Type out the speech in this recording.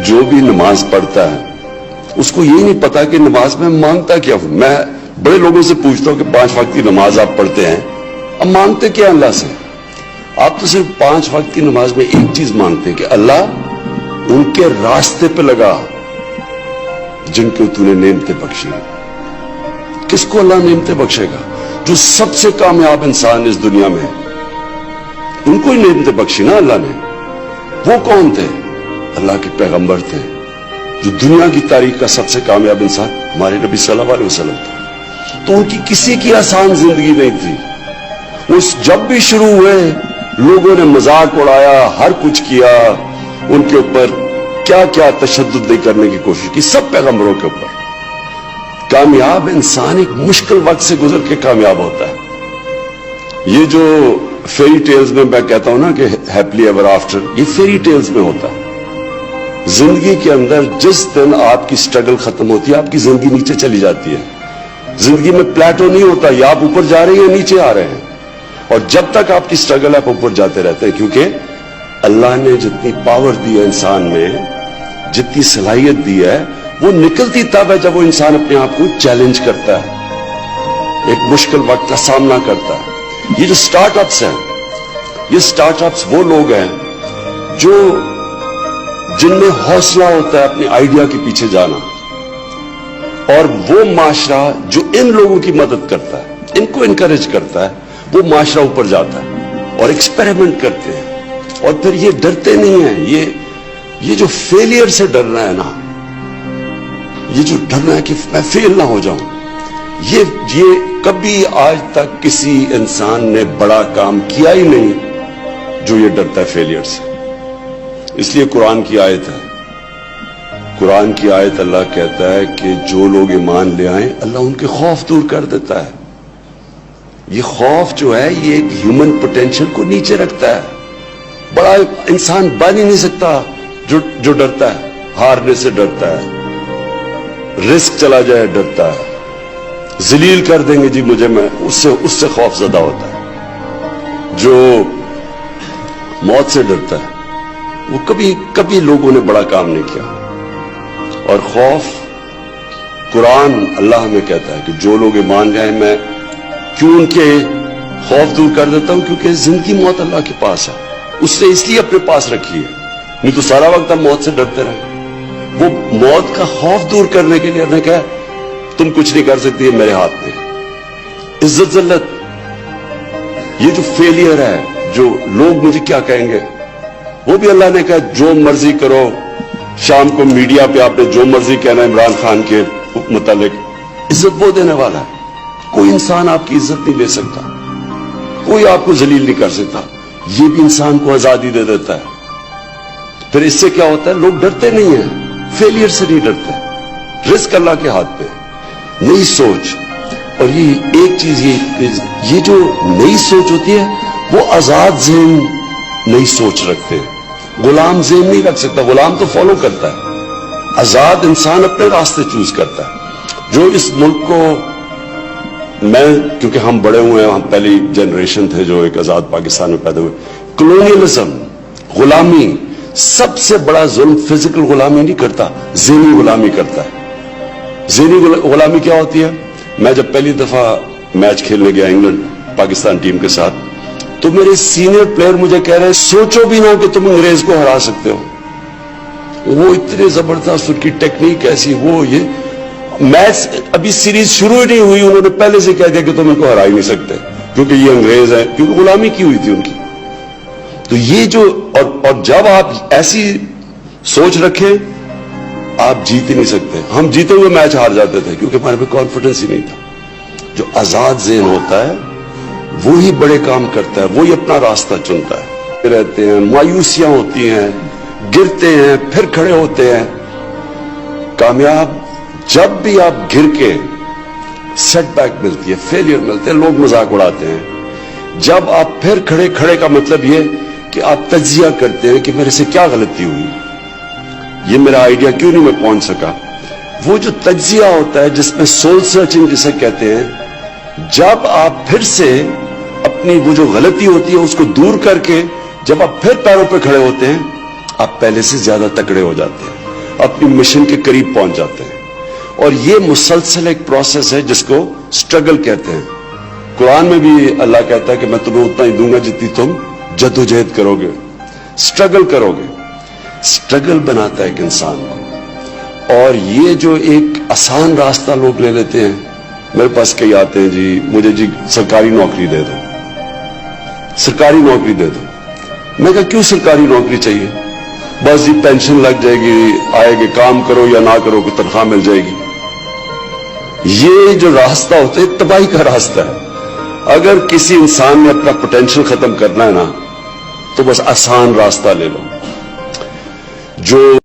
جو بھی نماز پڑھتا ہے اس کو یہ نہیں پتا کہ نماز میں مانگتا کیا ہوں. میں بڑے لوگوں سے پوچھتا ہوں کہ 5 وقت کی نماز آپ پڑھتے ہیں، اب مانگتے کیا اللہ سے؟ آپ تو صرف 5 وقت کی نماز میں ایک چیز مانگتے ہیں کہ اللہ ان کے راستے پہ لگا جن کو تو نے نعمتیں بخشی. کس کو اللہ نعمتیں بخشے گا؟ جو سب سے کامیاب انسان اس دنیا میں ہے، ان کو ہی نعمتیں بخشی نا اللہ نے. وہ کون تھے؟ اللہ کے پیغمبر تھے. جو دنیا کی تاریخ کا سب سے کامیاب انسان ہمارے نبی صلی اللہ علیہ وسلم تھے. تو ان کی کسی کی آسان زندگی نہیں تھی. اس جب بھی شروع ہوئے لوگوں نے مذاق اڑایا، ہر کچھ کیا، ان کے اوپر کیا کیا تشدد نہیں کرنے کی کوشش کی، سب پیغمبروں کے اوپر. کامیاب انسان ایک مشکل وقت سے گزر کے کامیاب ہوتا ہے. یہ جو فیری ٹیلز میں کہتا ہوں نا کہ ہیپلی ایور آفٹر، یہ فیری ٹیلز میں ہوتا ہے. زندگی کے اندر جس دن آپ کی سٹرگل ختم ہوتی ہے، آپ کی زندگی نیچے چلی جاتی ہے. زندگی میں پلیٹو نہیں ہوتا، یا آپ اوپر جا رہے ہیں یا نیچے آ رہے ہیں. اور جب تک آپ کی سٹرگل ہے آپ اوپر جاتے رہتے ہیں، کیونکہ اللہ نے جتنی پاور دی ہے انسان میں، جتنی صلاحیت دی ہے، وہ نکلتی تب ہے جب وہ انسان اپنے آپ کو چیلنج کرتا ہے، ایک مشکل وقت کا سامنا کرتا ہے. یہ جو سٹارٹ اپس ہیں، یہ سٹارٹ اپس وہ لوگ ہیں جن میں حوصلہ ہوتا ہے اپنے آئیڈیا کے پیچھے جانا. اور وہ معاشرہ جو ان لوگوں کی مدد کرتا ہے، ان کو انکریج کرتا ہے، وہ معاشرہ اوپر جاتا ہے اور ایکسپیریمنٹ کرتے ہیں. اور پھر یہ ڈرتے نہیں ہیں. یہ جو فیلئر سے ڈرنا ہے نا، یہ جو ڈرنا ہے کہ میں فیل نہ ہو جاؤں، یہ کبھی آج تک کسی انسان نے بڑا کام کیا ہی نہیں جو یہ ڈرتا ہے فیلئر سے. اس لیے قرآن کی آیت ہے، قرآن کی آیت اللہ کہتا ہے کہ جو لوگ ایمان لے آئیں اللہ ان کے خوف دور کر دیتا ہے. یہ خوف جو ہے یہ ایک ہیومن پوٹینشل کو نیچے رکھتا ہے. بڑا انسان بن ہی نہیں سکتا جو ڈرتا ہے، ہارنے سے ڈرتا ہے، رسک چلا جائے ڈرتا ہے، ذلیل کر دیں گے جی مجھے، میں اس سے خوف زدہ ہوتا ہے. جو موت سے ڈرتا ہے وہ کبھی لوگوں نے بڑا کام نہیں کیا. اور خوف، قرآن اللہ ہمیں کہتا ہے کہ جو لوگ ایمان لے آئیں میں کیوں ان کے خوف دور کر دیتا ہوں، کیونکہ زندگی موت اللہ کے پاس ہے. اس نے اس لیے اپنے پاس رکھی ہے، نہیں تو سارا وقت ہم موت سے ڈرتے رہے. وہ موت کا خوف دور کرنے کے لیے نے کہا تم کچھ نہیں کر سکتی، میرے ہاتھ میں. عزت ذلت، یہ جو فیلئر ہے، جو لوگ مجھے کیا کہیں گے، وہ بھی اللہ نے کہا جو مرضی کرو. شام کو میڈیا پہ آپ نے جو مرضی کہنا عمران خان کے متعلق، عزت وہ دینے والا ہے. کوئی انسان آپ کی عزت نہیں لے سکتا، کوئی آپ کو ذلیل نہیں کر سکتا. یہ بھی انسان کو آزادی دے دیتا ہے. پھر اس سے کیا ہوتا ہے؟ لوگ ڈرتے نہیں ہیں، فیلئر سے نہیں ڈرتے. رزق اللہ کے ہاتھ پہ. نئی سوچ، اور یہ ایک چیز یہ جو نئی سوچ ہوتی ہے وہ آزاد ذہن نئی سوچ رکھتے ہیں. غلام ذہن نہیں رکھ سکتا، غلام تو فالو کرتا ہے. آزاد انسان اپنے راستے چوز کرتا ہے. جو اس ملک کو، کیونکہ ہم بڑے ہوئے ہیں، ہم پہلی جنریشن تھے جو ایک آزاد پاکستان میں پیدا ہوئے. کلونیلزم، غلامی، سب سے بڑا ظلم فزیکل غلامی نہیں کرتا، ذہنی غلامی کرتا ہے. ذہنی غلامی کیا ہوتی ہے؟ میں جب پہلی دفعہ میچ کھیلنے گیا انگلینڈ پاکستان ٹیم کے ساتھ، تو میرے سینئر پلیئر مجھے کہہ رہے ہیں سوچو بھی نہ کہ تم انگریز کو ہرا سکتے ہو. وہ اتنے زبردست، ان کی ٹیکنیک ایسی، وہ یہ میچ ابھی سیریز شروع ہی نہیں ہوئی، انہوں نے پہلے سے کہہ دیا کہ تم ان کو ہرا ہی نہیں سکتے کیونکہ یہ انگریز ہیں، کیونکہ غلامی کی ہوئی تھی ان کی. تو یہ جو اور جب آپ ایسی سوچ رکھیں آپ جیت ہی نہیں سکتے. ہم جیتے ہوئے میچ ہار جاتے تھے کیونکہ ہمارے پہ کانفیڈنس ہی نہیں تھا. جو آزاد ذہن ہوتا ہے وہی بڑے کام کرتا ہے، وہی اپنا راستہ چنتا ہے. رہتے ہیں، مایوسیاں ہوتی ہیں، گرتے ہیں، پھر کھڑے ہوتے ہیں. کامیاب جب بھی آپ گر کے سیٹ بیک ملتی ہے، فیلئر ملتے ہیں، لوگ مذاق اڑاتے ہیں. جب آپ پھر کھڑے کا مطلب یہ کہ آپ تجزیہ کرتے ہیں کہ میرے سے کیا غلطی ہوئی، یہ میرا آئیڈیا کیوں نہیں میں پہنچ سکا. وہ جو تجزیہ ہوتا ہے جس میں سول سرچنگ جسے کہتے ہیں، جب آپ پھر سے اپنی وہ جو غلطی ہوتی ہے اس کو دور کر کے جب آپ پھر پیروں پہ کھڑے ہوتے ہیں آپ پہلے سے زیادہ تکڑے ہو جاتے ہیں، اپنی مشن کے قریب پہنچ جاتے ہیں. اور یہ مسلسل ایک پروسیس ہے جس کو سٹرگل کہتے ہیں. قرآن میں بھی اللہ کہتا ہے کہ میں تمہیں اتنا ہی دوں گا جتنی تم جدوجہد کرو گے، سٹرگل کرو گے. سٹرگل بناتا ہے ایک انسان کو. اور یہ جو ایک آسان راستہ لوگ لے لیتے ہیں، میرے پاس کئی آتے ہیں جی مجھے جی سرکاری نوکری دے دو، سرکاری نوکری دے دو. میں کہا کیوں سرکاری نوکری چاہیے؟ بس جی پینشن لگ جائے گی، آئے گی، کام کرو یا نہ کرو کوئی تنخواہ مل جائے گی. یہ جو راستہ ہوتا ہے تباہی کا راستہ ہے. اگر کسی انسان نے اپنا پوٹینشیل ختم کرنا ہے نا تو بس آسان راستہ لے لو. جو